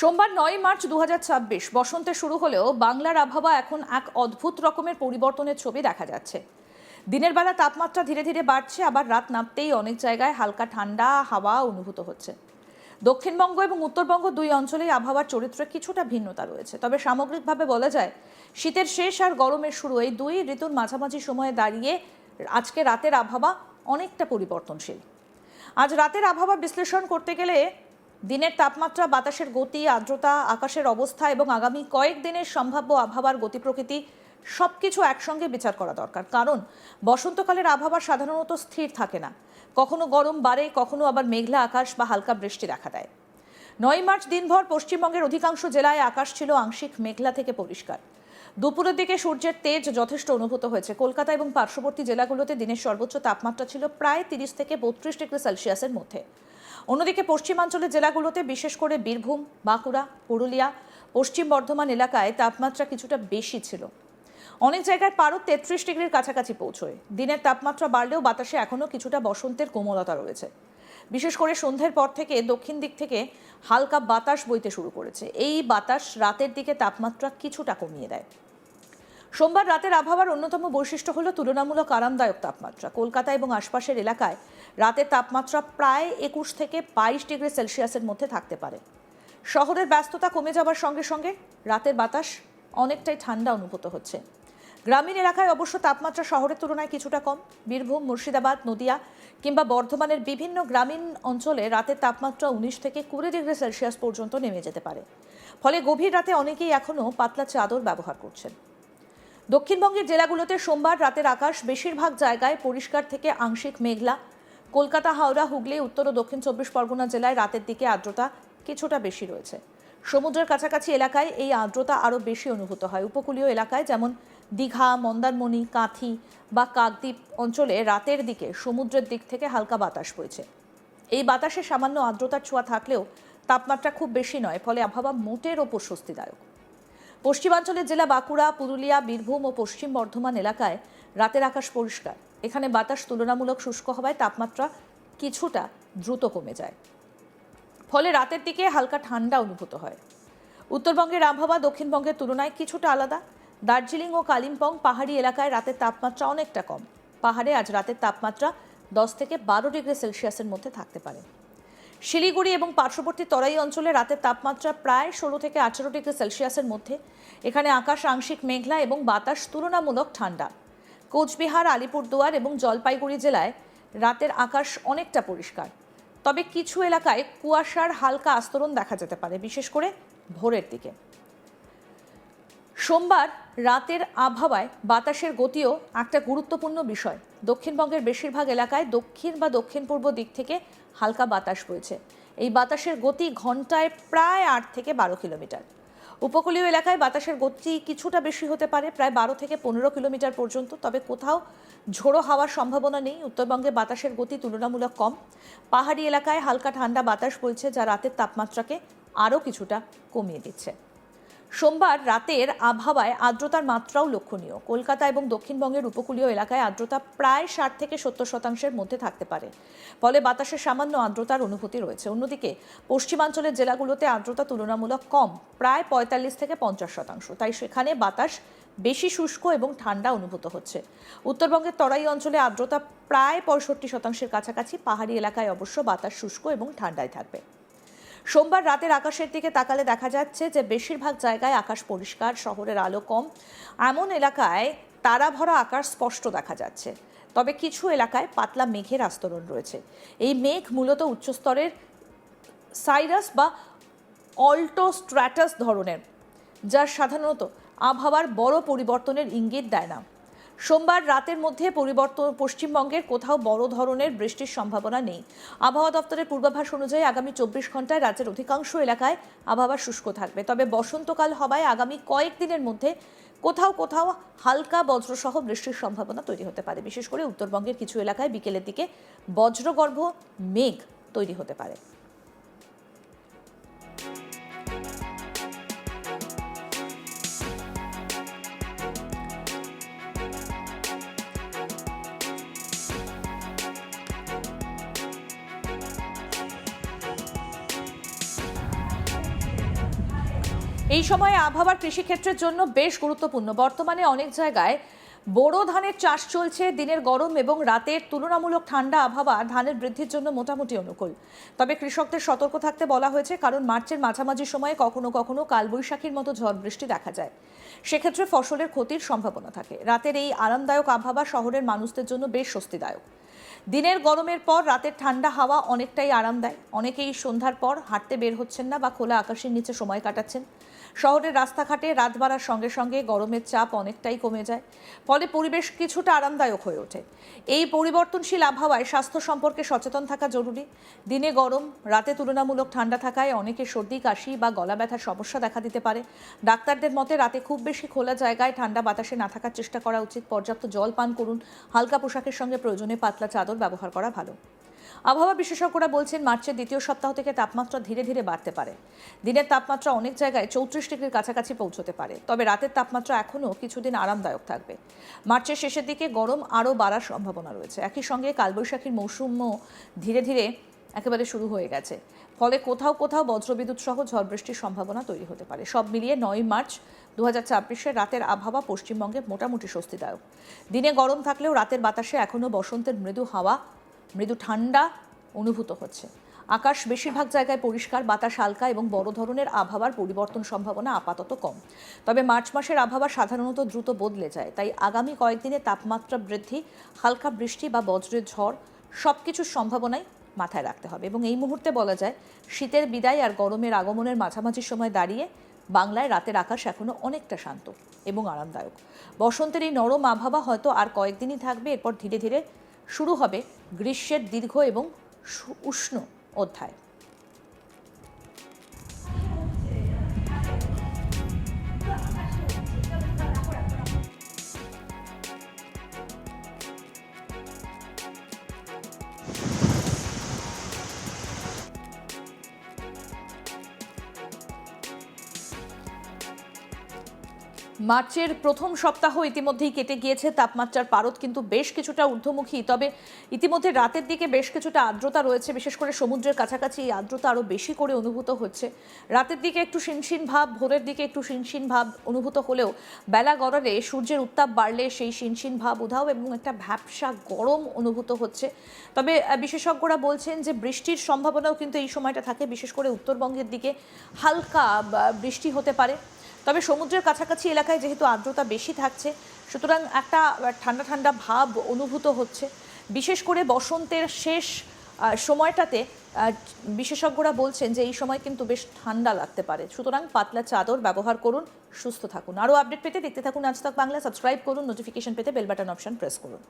সোমবার ৯ মার্চ ২০২৬ বসন্তে শুরু হলেও বাংলার আবহাওয়া এখন এক অদ্ভুত রকমের পরিবর্তনের ছবি দেখা যাচ্ছে। দিনের বেলা তাপমাত্রা ধীরে ধীরে বাড়ছে, আবার রাত নামতেই অনেক জায়গায় হালকা ঠান্ডা হাওয়া অনুভূত হচ্ছে। দক্ষিণবঙ্গ এবং উত্তরবঙ্গ দুই অঞ্চলেই আবহাওয়ার চরিত্রে কিছুটা ভিন্নতা রয়েছে, তবে সামগ্রিকভাবে বলা যায় শীতের শেষ আর গরমের শুরু এই দুই ঋতুর মাঝামাঝি সময়ে দাঁড়িয়ে আজকে রাতের আবহাওয়া অনেকটা পরিবর্তনশীল। আজ রাতের আবহাওয়া বিশ্লেষণ করতে গেলে দিনের তাপমাত্রা, বাতাসের গতি, আর্দ্রতা, আকাশের অবস্থা এবং আগামী কয়েকদিনের সম্ভাব্য আবহাওয়ার গতি প্রকৃতি সবকিছু একসঙ্গে বিচার করা দরকার। কারণ বসন্তকালের আবহাওয়া সাধারণত স্থির থাকে না, কখনো গরম বাড়ে, কখনো আবার মেঘলা আকাশ বা হালকা বৃষ্টি দেখা দেয়। ৯ মার্চ দিনভর পশ্চিমবঙ্গের অধিকাংশ জেলায় আকাশ ছিল আংশিক মেঘলা থেকে পরিষ্কার। দুপুরের দিকে সূর্যের তেজ যথেষ্ট অনুভূত হয়েছে। কলকাতা এবং পার্শ্ববর্তী জেলাগুলোতে দিনের সর্বোচ্চ তাপমাত্রা ছিল প্রায় 30 থেকে 32 ডিগ্রি সেলসিয়াসের মধ্যে। অন্যদিকে পশ্চিমাঞ্চলের জেলাগুলোতে, বিশেষ করে বীরভূম, বাঁকুড়া, পুরুলিয়া, পশ্চিম বর্ধমান এলাকায় তাপমাত্রা কিছুটা বেশি ছিল। অনেক জায়গায় পারদ 33 ডিগ্রির কাছাকাছি পৌঁছয়। দিনের তাপমাত্রা বাড়লেও বাতাসে এখনও কিছুটা বসন্তের কোমলতা রয়েছে। বিশেষ করে সন্ধ্যের পর থেকে দক্ষিণ দিক থেকে হালকা বাতাস বইতে শুরু করেছে। এই বাতাস রাতের দিকে তাপমাত্রা কিছুটা কমিয়ে দেয়। সোমবার রাতের আবহাওয়ার অন্যতম বৈশিষ্ট্য হলো তুলনামূলক আরামদায়ক তাপমাত্রা। কলকাতা এবং আশপাশের এলাকায় রাতের তাপমাত্রা প্রায় 21 থেকে 22 ডিগ্রি সেলসিয়াসের মধ্যে থাকতে পারে। শহরের ব্যস্ততা কমে যাওয়ার সঙ্গে সঙ্গে রাতের বাতাস অনেকটাই ঠান্ডা অনুভূত হচ্ছে। গ্রামীণ এলাকায় অবশ্য তাপমাত্রা শহরের তুলনায় কিছুটা কম। বীরভূম, মুর্শিদাবাদ, নদিয়া কিংবা বর্ধমানের বিভিন্ন গ্রামীণ অঞ্চলে রাতের তাপমাত্রা 19 থেকে 20 ডিগ্রি সেলসিয়াস পর্যন্ত নেমে যেতে পারে। ফলে গভীর রাতে অনেকেই এখনও পাতলা চাদর ব্যবহার করছেন। দক্ষিণবঙ্গের জেলাগুলোতে সোমবার রাতের আকাশ বেশিরভাগ জায়গায় পরিষ্কার থেকে আংশিক মেঘলা। কলকাতা, হাওড়া, হুগলি, উত্তর ও দক্ষিণ 24 পরগনা জেলায় রাতের দিকে আর্দ্রতা কিছুটা বেশি রয়েছে। সমুদ্রের কাছাকাছি এলাকায় এই আর্দ্রতা আরও বেশি অনুভূত হয়। উপকূলীয় এলাকায় যেমন দীঘা, মন্দারমণি, কাঁথি বা কাকদ্বীপ অঞ্চলে রাতের দিকে সমুদ্রের দিক থেকে হালকা বাতাস বইছে। এই বাতাসে সামান্য আর্দ্রতার ছোঁয়া থাকলেও তাপমাত্রা খুব বেশি নয়, ফলে আবহাওয়া মোটের ওপর স্বস্তিদায়ক। পশ্চিমাঞ্চলের জেলা বাঁকুড়া, পুরুলিয়া, বীরভূম ও পশ্চিম বর্ধমান এলাকায় রাতের আকাশ পরিষ্কার। এখানে বাতাস তুলনামূলক শুষ্ক হওয়ায় তাপমাত্রা কিছুটা দ্রুত কমে যায়, ফলে রাতের দিকে হালকা ঠান্ডা অনুভূত হয়। উত্তরবঙ্গের আবহাওয়া দক্ষিণবঙ্গের তুলনায় কিছুটা আলাদা। দার্জিলিং ও কালিম্পং পাহাড়ি এলাকায় রাতের তাপমাত্রা অনেকটা কম। পাহাড়ে আজ রাতের তাপমাত্রা 10 থেকে 12 ডিগ্রি সেলসিয়াসের মধ্যে থাকতে পারে। শিলিগুড়ি এবং পার্শ্ববর্তী তরাই অঞ্চলে রাতের তাপমাত্রা প্রায় 16 থেকে 18 ডিগ্রি সেলসিয়াসের মধ্যে। এখানে আকাশ আংশিক মেঘলা এবং বাতাস তুলনামূলক ঠান্ডা। কোচবিহার, আলিপুরদুয়ার এবং জলপাইগুড়ি জেলায় রাতের আকাশ অনেকটা পরিষ্কার, তবে কিছু এলাকায় কুয়াশার হালকা আস্তরণ দেখা যেতে পারে, বিশেষ করে ভোরের দিকে। সোমবার রাতের আবহাওয়ায় বাতাসের গতিও একটা গুরুত্বপূর্ণ বিষয়। দক্ষিণবঙ্গের বেশিরভাগ এলাকায় দক্ষিণ বা দক্ষিণ পূর্ব দিক থেকে হালকা বাতাস বইছে। এই বাতাসের গতি ঘন্টায় প্রায় 8 থেকে 12 কিলোমিটার। উপকূলীয় এলাকায় বাতাসের গতি কিছুটা বেশি হতে পারে, প্রায় 12 থেকে 15 কিলোমিটার পর্যন্ত, তবে কোথাও ঝোড়ো হাওয়ার সম্ভাবনা নেই। উত্তরবঙ্গে বাতাসের গতি তুলনামূলক কম। পাহাড়ি এলাকায় হালকা ঠান্ডা বাতাস বইছে, যা রাতের তাপমাত্রাকে আরও কিছুটা কমিয়ে দিচ্ছে। সোমবার রাতের আবহাওয়ায় আর্দ্রতার মাত্রাও লক্ষণীয়। কলকাতা এবং দক্ষিণবঙ্গের উপকূলীয় এলাকায় আর্দ্রতা প্রায় 60 থেকে 70% মধ্যে থাকতে পারে, ফলে বাতাসে সামান্য আর্দ্রতার অনুভূতি রয়েছে। অন্যদিকে পশ্চিমাঞ্চলের জেলাগুলোতে আর্দ্রতা তুলনামূলক কম, প্রায় 45 থেকে 50%, তাই সেখানে বাতাস বেশি শুষ্ক এবং ঠান্ডা অনুভূত হচ্ছে। উত্তরবঙ্গের তরাই অঞ্চলে আর্দ্রতা প্রায় 65%-এর কাছাকাছি। পাহাড়ি এলাকায় অবশ্য বাতাস শুষ্ক এবং ঠান্ডায় থাকবে। সোমবার রাতের আকাশের দিকে তাকালে দেখা যাচ্ছে যে বেশিরভাগ জায়গায় আকাশ পরিষ্কার, শহরের আলো কম। এমন এলাকায় তারা ভরা আকাশ স্পষ্ট দেখা যাচ্ছে, তবে কিছু এলাকায় পাতলা মেঘের আস্তরণ রয়েছে। এই মেঘ মূলত উচ্চস্তরের সাইরাস বা অল্টোস্ট্র্যাটাস ধরনের, যা সাধারণত আবহাওয়ার বড় পরিবর্তনের ইঙ্গিত দেয় না। সোমবার রাতের মধ্যে পশ্চিমবঙ্গের কোথাও বড় ধরনের বৃষ্টির সম্ভাবনা নেই। আবহাওয়া দপ্তরের পূর্বাভাস অনুযায়ী আগামী 24 ঘন্টায় রাজ্যের অধিকাংশ এলাকায় আবহাওয়া শুষ্ক থাকবে, তবে বসন্তকাল হওয়ায় আগামী কয়েকদিনের মধ্যে কোথাও কোথাও হালকা বজ্রসহ বৃষ্টির সম্ভাবনা তৈরি হতে পারে। বিশেষ করে উত্তরবঙ্গের কিছু এলাকায় বিকেলের দিকে বজ্রগর্ভ মেঘ তৈরি হতে পারে। এই সময়ে আবহাওয়ার কৃষিক্ষেত্রের জন্য বেশ গুরুত্বপূর্ণ। বর্তমানে অনেক জায়গায় বোরো ধানের চাষ চলছে। দিনের গরম এবং রাতের তুলনামূলক ঠান্ডা আবহাওয়া ধানের বৃদ্ধির জন্য মোটামুটি অনুকূল। তবে কৃষকদের সতর্ক থাকতে বলা হয়েছে, কারণ মার্চের মাঝামাঝি সময়ে কখনো কখনো কালবৈশাখীর মতো ঝড় বৃষ্টি দেখা যায়। সেক্ষেত্রে ফসলের ক্ষতির সম্ভাবনা থাকে। রাতের এই আরামদায়ক আবহাওয়া শহরের মানুষদের জন্য বেশ স্বস্তিদায়ক। দিনের গরমের পর রাতের ঠান্ডা হাওয়া অনেকটাই আরাম দেয়। অনেকেই সন্ধ্যার পর হাঁটতে বের হচ্ছেন না বা খোলা আকাশের নিচে সময় কাটাচ্ছেন। শহরের রাস্তাঘাটে রাত বাড়ার সঙ্গে সঙ্গে গরমের চাপ অনেকটাই কমে যায়, ফলে পরিবেশ কিছুটা আরামদায়ক হয়ে ওঠে। এই পরিবর্তনশীল আবহাওয়ায় স্বাস্থ্য সম্পর্কে সচেতন থাকা জরুরি। দিনে গরম, রাতে তুলনামূলক ঠান্ডা থাকায় অনেকে সর্দি, কাশি বা গলা ব্যথার সমস্যা দেখা দিতে পারে। ডাক্তারদের মতে রাতে খুব বেশি খোলা জায়গায় ঠান্ডা বাতাসে না থাকার চেষ্টা করা উচিত। পর্যাপ্ত জল পান করুন। হালকা পোশাকের সঙ্গে প্রয়োজনে পাতলা চাদর ব্যবহার করা ভালো। আবহাওয়া বিশেষজ্ঞরা বলছেন, মার্চের দ্বিতীয় সপ্তাহ থেকে তাপমাত্রা ধীরে ধীরে বাড়তে পারে। দিনের তাপমাত্রা অনেক জায়গায় 34 ডিগ্রির কাছাকাছি পৌঁছতে পারে। তবে রাতের তাপমাত্রা এখনও কিছুদিন আরামদায়ক থাকবে। মার্চের শেষের দিকে গরম আরও বাড়ার সম্ভাবনা রয়েছে। একই সঙ্গে কালবৈশাখীর মৌসুমও ধীরে ধীরে একেবারে শুরু হয়ে গেছে। ফলে কোথাও কোথাও বজ্রবিদ্যুৎ সহ ঝড় বৃষ্টির সম্ভাবনা তৈরি হতে পারে। সব মিলিয়ে 9 মার্চ 2024 রাতের আবহাওয়া পশ্চিমবঙ্গে মোটামুটি স্বস্তিদায়ক। দিনে গরম থাকলেও রাতের বাতাসে এখনও বসন্তের মৃদু হাওয়া, মৃদু ঠান্ডা অনুভূত হচ্ছে। আকাশ বেশিরভাগ জায়গায় পরিষ্কার, বাতাস হালকা এবং বড় ধরনের আবহাওয়ার পরিবর্তন সম্ভাবনা আপাতত কম। তবে মার্চ মাসের আবহাওয়া সাধারণত দ্রুত বদলে যায়। তাই আগামী কয়েকদিনে তাপমাত্রা বৃদ্ধি, হালকা বৃষ্টি বা বজ্রের ঝড় সবকিছুর সম্ভাবনাই মাথায় রাখতে হবে। এবং এই মুহূর্তে বলা যায়, শীতের বিদায় আর গরমের আগমনের মাঝামাঝি সময় দাঁড়িয়ে বাংলায় রাতের আকাশ এখনো অনেকটা শান্ত এবং আরামদায়ক। বসন্তের এই নরম আবহাওয়া হয়তো আর কয়েকদিনই থাকবে। এরপর ধীরে ধীরে শুরু হবে গ্রীষ্মের দীর্ঘ এবং উষ্ণ অধ্যায়। মার্চের প্রথম সপ্তাহ ইতিমধ্যেই কেটে গিয়েছে। তাপমাত্রার পারদ কিন্তু বেশ কিছুটা ঊর্ধ্বমুখী। তবে ইতিমধ্যে রাতের দিকে বেশ কিছুটা আর্দ্রতা রয়েছে। বিশেষ করে সমুদ্রের কাছাকাছি এই আর্দ্রতা আরও বেশি করে অনুভূত হচ্ছে। রাতের দিকে একটু শিনশিন ভাব, ভোরের দিকে একটু শিনশিন ভাব অনুভূত হলেও বেলা গড়ালে সূর্যের উত্তাপ বাড়লে সেই শিনশিন ভাব উধাও এবং একটা ভ্যাপসা গরম অনুভূত হচ্ছে। তবে বিশেষজ্ঞরা বলছেন যে বৃষ্টির সম্ভাবনাও কিন্তু এই সময়টা থাকে। বিশেষ করে উত্তরবঙ্গের দিকে হালকা বৃষ্টি হতে পারে। তবে সমুদ্রের কাছাকাছি এলাকায় যেহেতু আর্দ্রতা বেশি থাকছে, সুতরাং একটা ঠান্ডা ঠান্ডা ভাব অনুভূত হচ্ছে। বিশেষ করে বসন্তের শেষ সময়টাতে বিশেষজ্ঞরা বলছেন যে এই সময় কিন্তু বেশ ঠান্ডা লাগতে পারে। সুতরাং পাতলা চাদর ব্যবহার করুন, সুস্থ থাকুন। আরও আপডেট পেতে দেখতে থাকুন আজ তাক বাংলা। সাবস্ক্রাইব করুন, নোটিফিকেশন পেতে বেল বাটন অপশন প্রেস করুন।